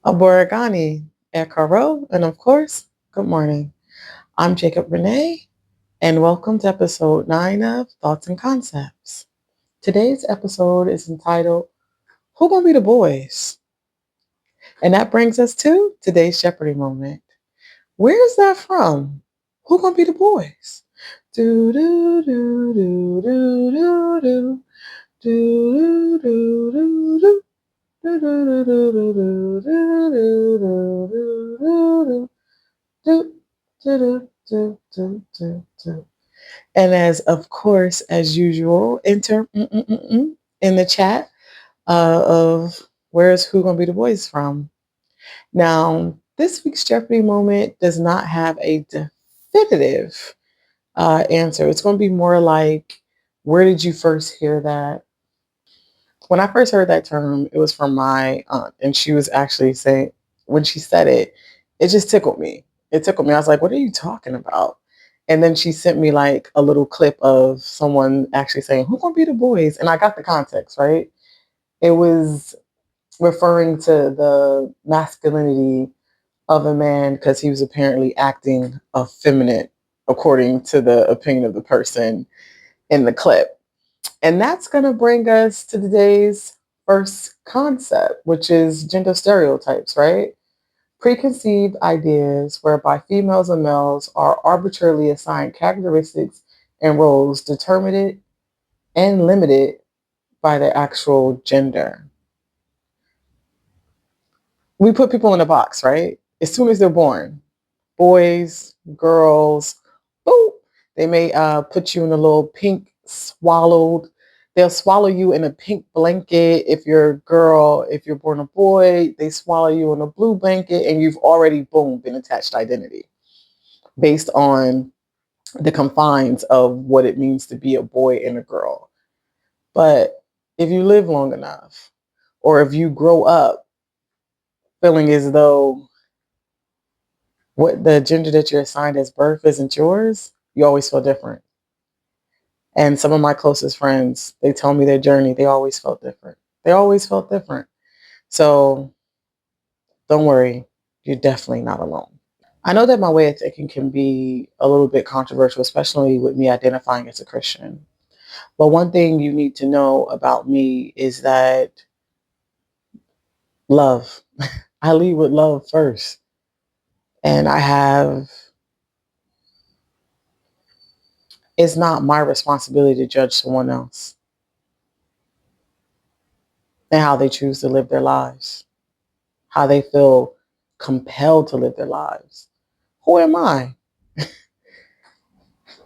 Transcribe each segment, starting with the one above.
Aborigani, Ekaro, and of course, good morning. I'm Jacob Renee, and welcome to episode 9 of Thoughts and Concepts. Today's episode is entitled, Who Gonna Be the Boys? And that brings us to today's Jeopardy moment. Where is that from? Who gonna be the boys? Do do do do do do do do do do do. And as of course, as usual, enter in the chat of where's Who Gonna Be the Boys from. Now, this week's Jeopardy moment does not have a definitive answer. It's going to be more like, where did you first hear that? When I first heard that term, it was from my aunt, and she was actually saying, when she said it, it just tickled me. It tickled me. I was like, what are you talking about? And then she sent me like a little clip of someone actually saying, who gonna be the boys? And I got the context, right? It was referring to the masculinity of a man because he was apparently acting effeminate, according to the opinion of the person in the clip. And that's going to bring us to today's first concept, which is gender stereotypes, right? Preconceived ideas whereby females and males are arbitrarily assigned characteristics and roles determined and limited by their actual gender. We put people in a box, right? As soon as they're born, boys, girls, boop, they may put you in a little pink swallowed. They'll swallow you in a pink blanket. If you're a girl, if you're born a boy, they swallow you in a blue blanket, and you've already, boom, been attached to identity based on the confines of what it means to be a boy and a girl. But if you live long enough, or if you grow up feeling as though what the gender that you're assigned as birth isn't yours, you always feel different. And some of my closest friends, they tell me their journey, they always felt different. They always felt different. So don't worry, you're definitely not alone. I know that my way of thinking can be a little bit controversial, especially with me identifying as a Christian. But one thing you need to know about me is that love. I lead with love first. And it's not my responsibility to judge someone else and how they choose to live their lives, how they feel compelled to live their lives. Who am I?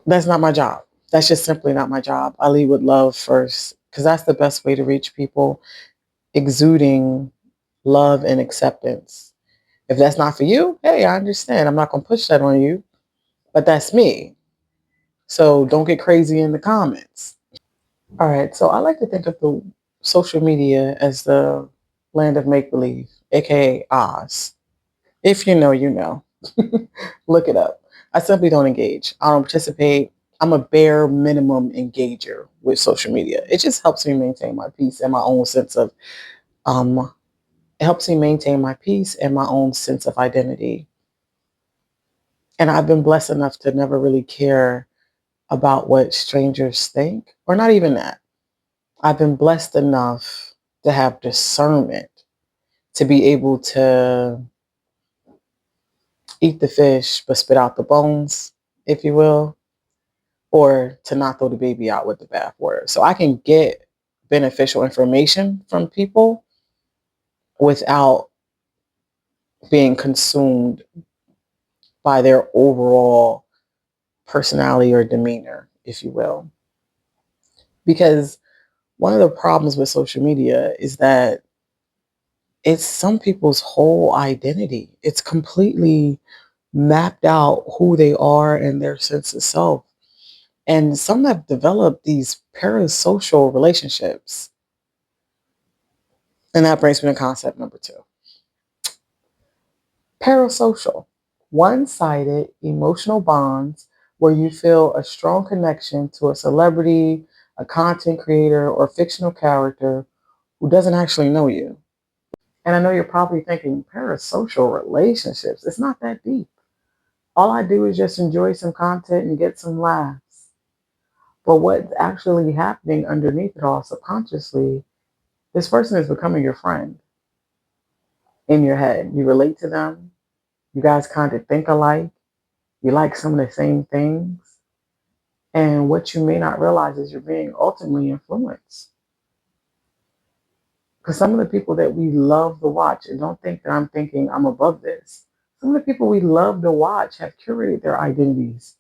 That's not my job. That's just simply not my job. I lead with love first because that's the best way to reach people, exuding love and acceptance. If that's not for you, hey, I understand. I'm not going to push that on you, but that's me. So don't get crazy in the comments. All right. So I like to think of the social media as the land of make believe, aka Oz. If you know, you know. Look it up. I simply don't engage. I don't participate. I'm a bare minimum engager with social media. It just helps me maintain my peace and my own sense of it helps me maintain my peace and my own sense of identity. And I've been blessed enough to never really care about what strangers think, or not even that. I've been blessed enough to have discernment to be able to eat the fish but spit out the bones, if you will, or to not throw the baby out with the bathwater. So I can get beneficial information from people without being consumed by their overall personality or demeanor, if you will. Because one of the problems with social media is that it's some people's whole identity. It's completely mapped out who they are and their sense of self. And some have developed these parasocial relationships. And that brings me to concept number 2. Parasocial, one-sided emotional bonds where you feel a strong connection to a celebrity, a content creator, or fictional character who doesn't actually know you. And I know you're probably thinking parasocial relationships. It's not that deep. All I do is just enjoy some content and get some laughs. But what's actually happening underneath it all subconsciously, this person is becoming your friend in your head. You relate to them. You guys kind of think alike. You like some of the same things. And what you may not realize is you're being ultimately influenced. Because some of the people that we love to watch, and don't think that I'm thinking I'm above this, some of the people we love to watch have curated their identities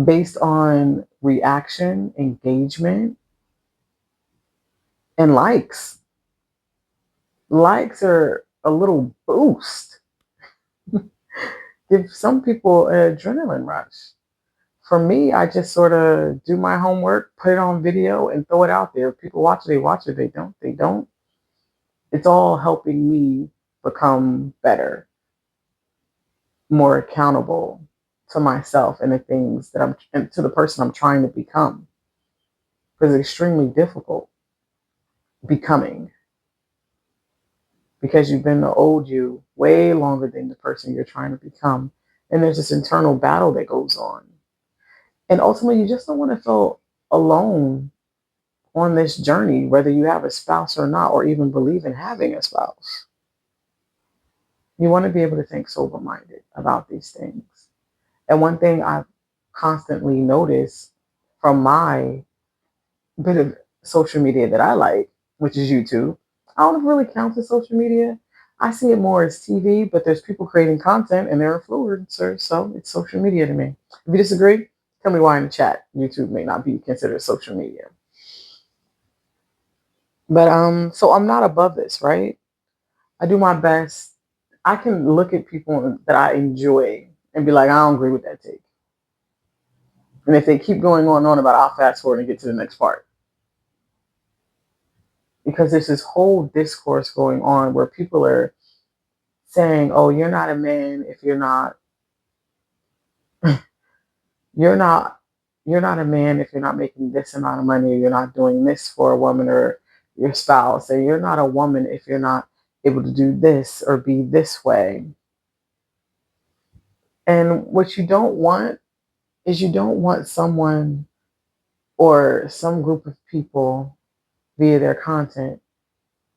based on reaction, engagement, and likes. Likes are a little boost. Give some people an adrenaline rush. For me, I just sort of do my homework, put it on video, and throw it out there. If people watch it, they watch it. They don't, they don't. It's all helping me become better, more accountable to myself and the things that and to the person I'm trying to become. Because it's extremely difficult becoming because you've been the old you way longer than the person you're trying to become. And there's this internal battle that goes on. And ultimately, you just don't want to feel alone on this journey, whether you have a spouse or not, or even believe in having a spouse. You want to be able to think sober minded about these things. And one thing I've constantly noticed from my bit of social media that I like, which is YouTube, I don't know if it really counts as social media. I see it more as TV, but there's people creating content and they're influencers, so it's social media to me. If you disagree, tell me why in the chat. YouTube may not be considered social media. But so I'm not above this, right? I do my best. I can look at people that I enjoy and be like, I don't agree with that take. And if they keep going on and on about, I'll fast forward and get to the next part. Because there's this whole discourse going on where people are saying, oh, you're not a man if you're not you're not a man if you're not making this amount of money, or you're not doing this for a woman or your spouse, or you're not a woman if you're not able to do this or be this way. And what you don't want is you don't want someone or some group of people via their content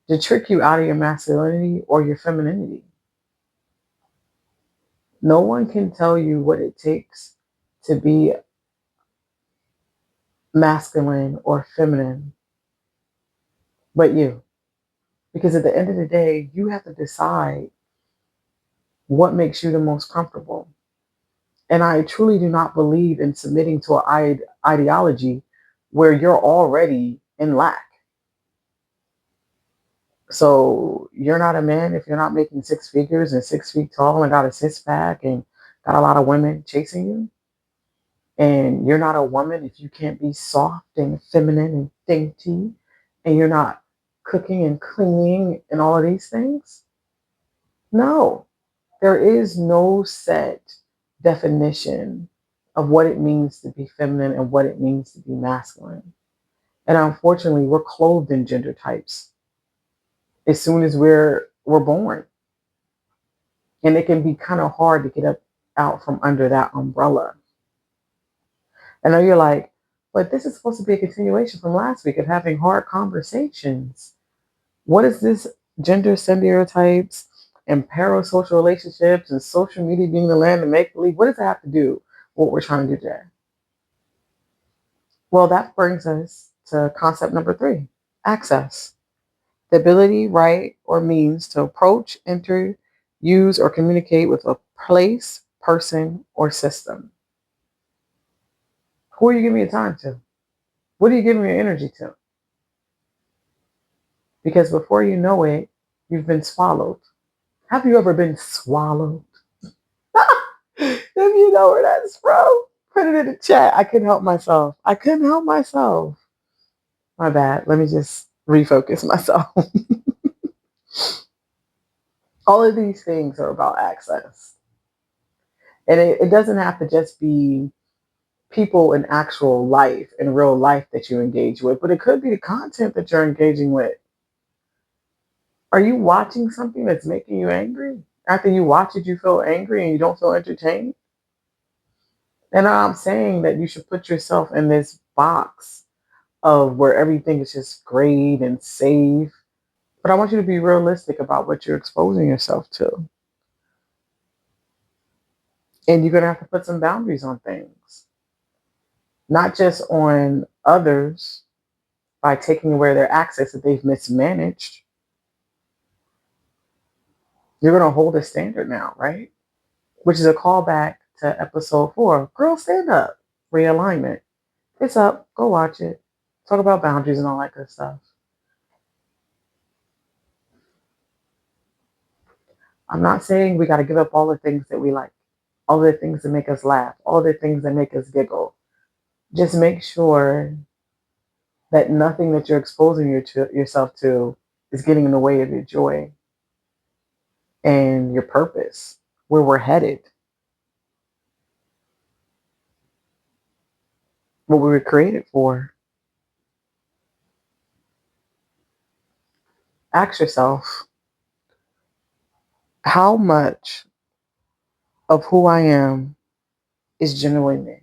to trick you out of your masculinity or your femininity. No one can tell you what it takes to be masculine or feminine but you. Because at the end of the day, you have to decide what makes you the most comfortable. And I truly do not believe in submitting to an ideology where you're already in lack. So you're not a man if you're not making six figures and 6 feet tall and got a six pack and got a lot of women chasing you. And you're not a woman if you can't be soft and feminine and dainty, and you're not cooking and cleaning and all of these things. No, there is no set definition of what it means to be feminine and what it means to be masculine. And unfortunately, we're clothed in gender types as soon as we're born. And it can be kind of hard to get up out from under that umbrella. I know you're like, but this is supposed to be a continuation from last week of having hard conversations. What is this gender stereotypes and parasocial relationships and social media being the land of make believe? What does that have to do with what we're trying to do today? Well, that brings us to concept number 3, access. The ability, right, or means to approach, enter, use, or communicate with a place, person, or system. Who are you giving your time to? What are you giving your energy to? Because before you know it, you've been swallowed. Have you ever been swallowed? If you know where that's from, put it in the chat. I couldn't help myself. I couldn't help myself. My bad. Let me just refocus myself. All of these things are about access. And it doesn't have to just be people in actual life, in real life that you engage with, but it could be the content that you're engaging with. Are you watching something that's making you angry? After you watch it, you feel angry and you don't feel entertained? And I'm saying that you should put yourself in this box of where everything is just great and safe. But I want you to be realistic about what you're exposing yourself to. And you're going to have to put some boundaries on things, not just on others by taking away their access that they've mismanaged. You're going to hold a standard now, right? Which is a callback to episode 4. Girl, stand up. Realignment. It's up. Go watch it. Talk about boundaries and all that good stuff. I'm not saying we got to give up all the things that we like, all the things that make us laugh, all the things that make us giggle. Just make sure that nothing that you're exposing yourself to is getting in the way of your joy and your purpose, where we're headed, what we were created for. Ask yourself, how much of who I am is genuinely me?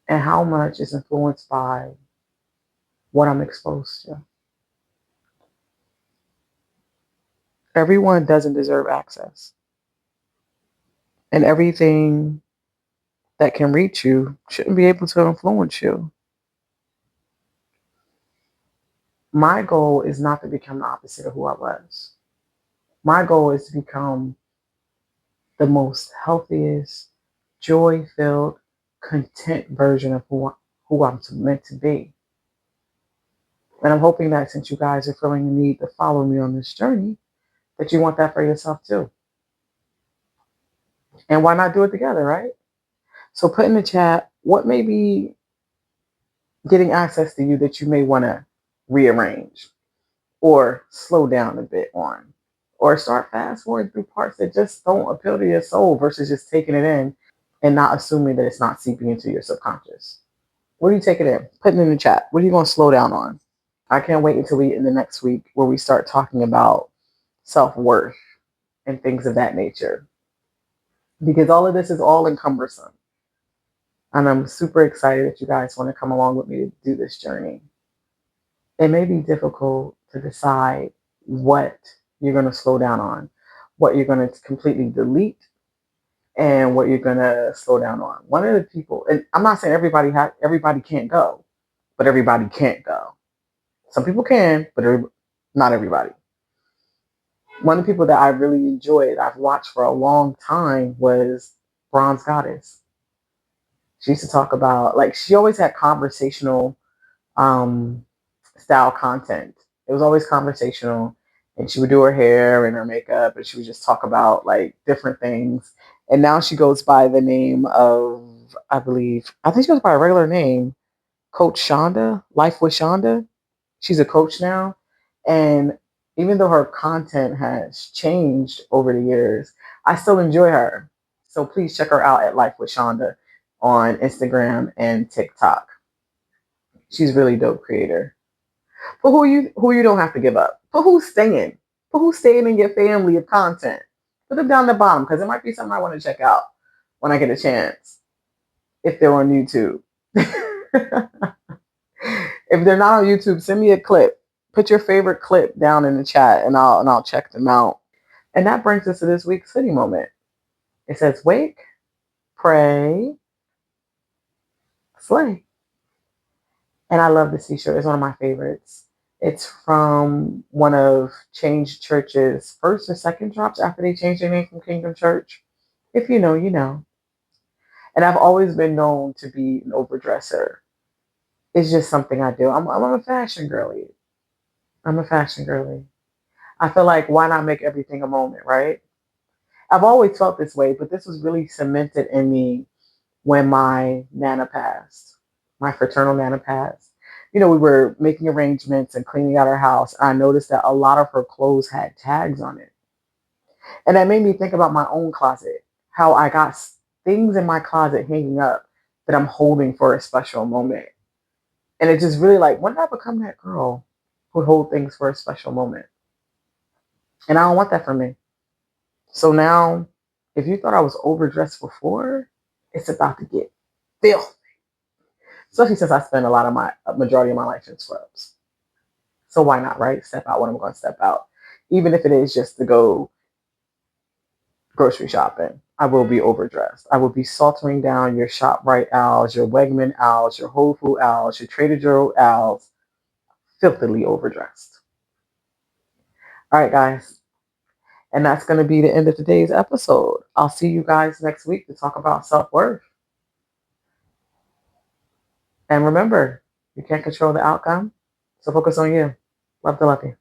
And how much is influenced by what I'm exposed to? Everyone doesn't deserve access. And everything that can reach you shouldn't be able to influence you. My goal is not to become the opposite of who I was. My goal is to become the most healthiest, joy-filled, content version of who I'm meant to be. And I'm hoping that since you guys are feeling the need to follow me on this journey, that you want that for yourself too. And why not do it together, right? So put in the chat what may be getting access to you that you may want to rearrange or slow down a bit on, or start fast forwarding through parts that just don't appeal to your soul versus just taking it in and not assuming that it's not seeping into your subconscious. What are you taking in? Put it in the chat. What are you going to slow down on? I can't wait until we in the next week where we start talking about self-worth and things of that nature. Because all of this is all encumbersome. And I'm super excited that you guys want to come along with me to do this journey. It may be difficult to decide what you're going to slow down on, what you're going to completely delete, and what you're going to slow down on. One of the people, and I'm not saying everybody can't go, but everybody can't go. Some people can, but not everybody. One of the people that I really enjoyed, I've watched for a long time, was Bronze Goddess. She used to talk about, like, she always had conversational style content. It was always conversational, and she would do her hair and her makeup, and she would just talk about like different things. And now she goes by the name of, I think she goes by a regular name, Coach Shonda, Life with Shonda. She's a coach now, and even though her content has changed over the years, I still enjoy her. So please check her out at Life with Shonda on Instagram and TikTok. She's a really dope creator. For who you don't have to give up. For who's staying. For who's staying in your family of content. Put them down the bottom because it might be something I want to check out when I get a chance. If they're on YouTube. If they're not on YouTube, send me a clip. Put your favorite clip down in the chat and I'll check them out. And that brings us to this week's city moment. It says wake, pray, slay. And I love this t-shirt. It's one of my favorites. It's from one of Change Church's first or second drops after they changed their name from Kingdom Church. If you know, you know. And I've always been known to be an overdresser. It's just something I do. I'm a fashion girly. I'm a fashion girly. I feel like why not make everything a moment, right? I've always felt this way, but this was really cemented in me when my nana passed, my fraternal nana passed. You know, we were making arrangements and cleaning out our house. And I noticed that a lot of her clothes had tags on it. And that made me think about my own closet, how I got things in my closet hanging up that I'm holding for a special moment. And it just really like, when did I become that girl who hold things for a special moment? And I don't want that for me. So now, if you thought I was overdressed before, it's about to get filthy. Especially since I spend a majority of my life in scrubs. So why not, right? Step out when I'm going to step out. Even if it is just to go grocery shopping, I will be overdressed. I will be sauntering down your ShopRite aisles, your Wegman aisles, your Whole Food aisles, your Trader Joe aisles, filthily overdressed. All right, guys. And that's going to be the end of today's episode. I'll see you guys next week to talk about self-worth. And remember, you can't control the outcome, so focus on you. Love to love you.